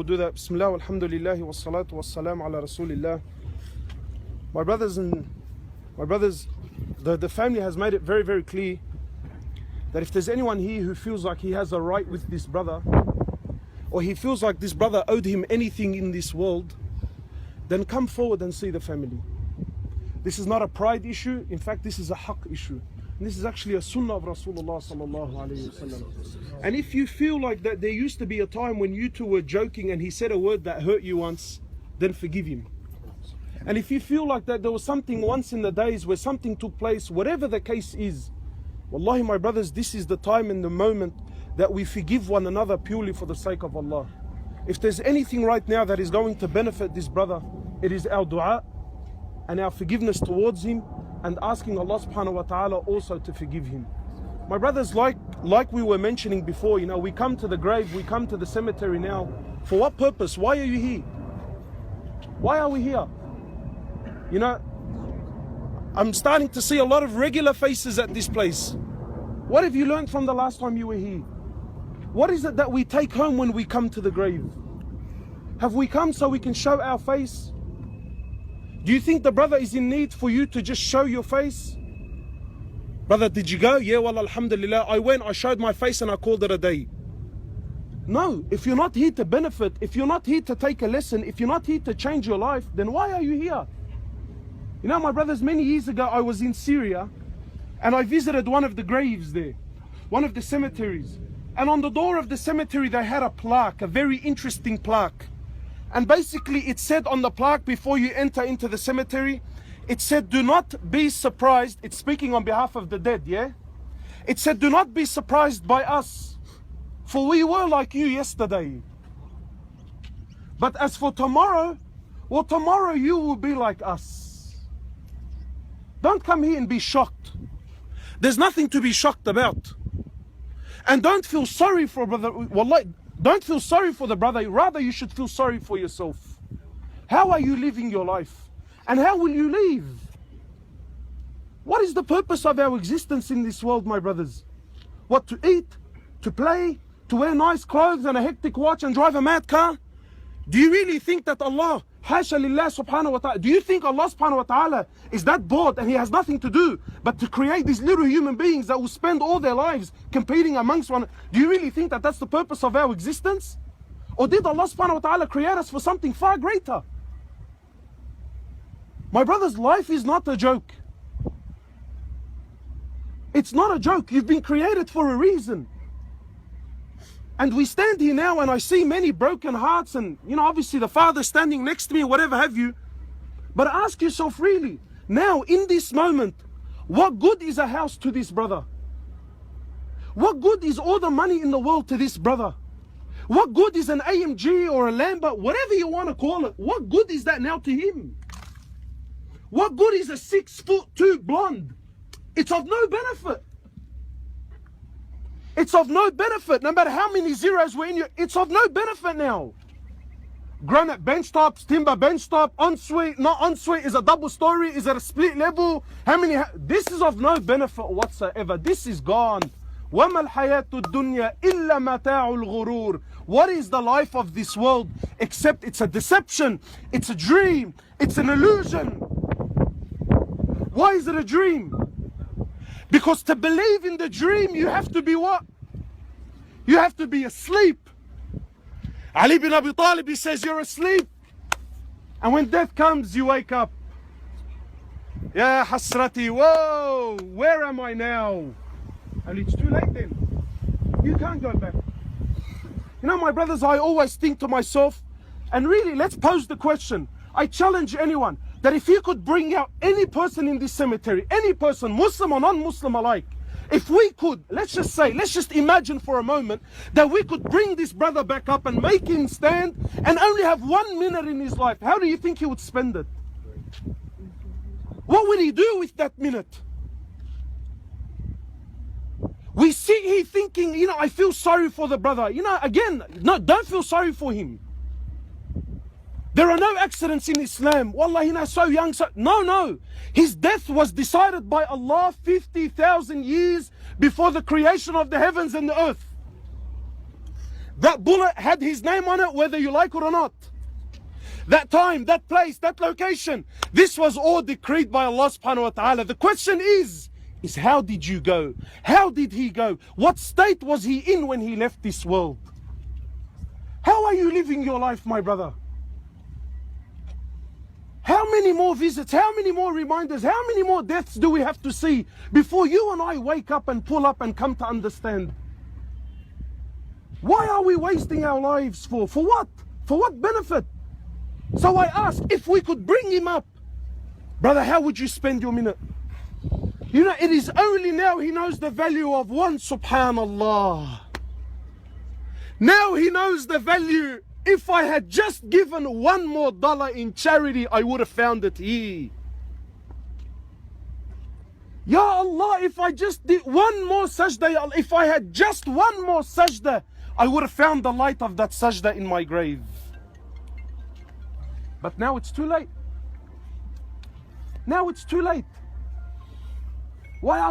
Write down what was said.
we'll do that. Bismillah, alhamdulillah, wa salatu wa salam ala rasulillah. My brothers, the family has made it very, very clear that if there's anyone here who feels like he has a right with this brother, or he feels like this brother owed him anything in this world, then come forward and see the family. This is not a pride issue. In fact, this is a haqq issue. And this is actually a sunnah of Rasulullah sallallahu alayhi wasallam. And if you feel like that there used to be a time when you two were joking and he said a word that hurt you once, then forgive him. And if you feel like that there was something once in the days where something took place, whatever the case is, wallahi my brothers, this is the time and the moment that we forgive one another purely for the sake of Allah. If there's anything right now that is going to benefit this brother, it is our dua and our forgiveness towards him, and asking Allah subhanahu wa ta'ala also to forgive him. My brothers, like we were mentioning before, you know, we come to the grave, we come to the cemetery now. For what purpose? Why are you here? Why are we here? You know, I'm starting to see a lot of regular faces at this place. What have you learned from the last time you were here? What is it that we take home when we come to the grave? Have we come so we can show our face? Do you think the brother is in need for you to just show your face? Brother, did you go? Yeah, well, alhamdulillah, I went, I showed my face and I called it a day. No, if you're not here to benefit, if you're not here to take a lesson, if you're not here to change your life, then why are you here? You know, my brothers, many years ago, I was in Syria and I visited one of the graves there, one of the cemeteries. And on the door of the cemetery, they had a plaque, a very interesting plaque. And basically it said on the plaque before you enter into the cemetery, it said, do not be surprised. It's speaking on behalf of the dead, yeah? It said, do not be surprised by us, for we were like you yesterday. But as for tomorrow, well, tomorrow you will be like us. Don't come here and be shocked. There's nothing to be shocked about. And don't feel sorry for brother. Wallahi, don't feel sorry for the brother. Rather, you should feel sorry for yourself. How are you living your life? And how will you leave? What is the purpose of our existence in this world, my brothers? What, to eat, to play, to wear nice clothes and a hectic watch and drive a mad car? Do you really think that Allah, hasha lillah subhanahu wa ta'ala, do you think Allah subhanahu wa ta'ala is that bored and he has nothing to do but to create these little human beings that will spend all their lives competing amongst one? Do you really think that that's the purpose of our existence? Or did Allah subhanahu wa ta'ala create us for something far greater? My brothers, life is not a joke. It's not a joke. You've been created for a reason. And we stand here now and I see many broken hearts and, you know, obviously the father standing next to me, whatever have you. But ask yourself really, now in this moment, what good is a house to this brother? What good is all the money in the world to this brother? What good is an AMG or a Lambo, whatever you want to call it? What good is that now to him? What good is a 6'2" blonde? It's of no benefit. It's of no benefit. No matter how many zeros were in you, it's of no benefit now. Granite bench tops, timber bench top, ensuite, not ensuite, is a double story, is it a split level? How many? This is of no benefit whatsoever. This is gone. وَمَا الْحَيَاةُ الدُّنْيَا إِلَّا مَتَاعُ الْغُرُورِ. What is the life of this world except it's a deception, it's a dream, it's an illusion. Why is it a dream? Because to believe in the dream, you have to be what? You have to be asleep. Ali bin Abi Talib, he says, you're asleep. And when death comes, you wake up. Ya hasrati, whoa, where am I now? And it's too late then. You can't go back. You know, my brothers, I always think to myself, and really, let's pose the question. I challenge anyone that if you could bring out any person in this cemetery, any person, Muslim or non-Muslim alike, if we could, let's just imagine for a moment that we could bring this brother back up and make him stand and only have 1 minute in his life, how do you think he would spend it? What would he do with that minute? We sit here thinking, you know, I feel sorry for the brother. You know, again, no, don't feel sorry for him. There are no accidents in Islam. Wallah, you know, so young. No. His death was decided by Allah 50,000 years before the creation of the heavens and the earth. That bullet had his name on it, whether you like it or not. That time, that place, that location, this was all decreed by Allah subhanahu wa ta'ala. The question is how did you go? How did he go? What state was he in when he left this world? How are you living your life, my brother? How many more visits, how many more reminders, how many more deaths do we have to see before you and I wake up and pull up and come to understand? Why are we wasting our lives for? For what? For what benefit? So I ask, if we could bring him up, brother, how would you spend your minute? You know, it is only now he knows the value of one, subhanallah. Now he knows the value. If I had just given $1 more in charity, I would have found it here. Ya Allah, if I just did one more sajda, if I had just one more sajda, I would have found the light of that sajda in my grave. But now it's too late. Now it's too late. Why are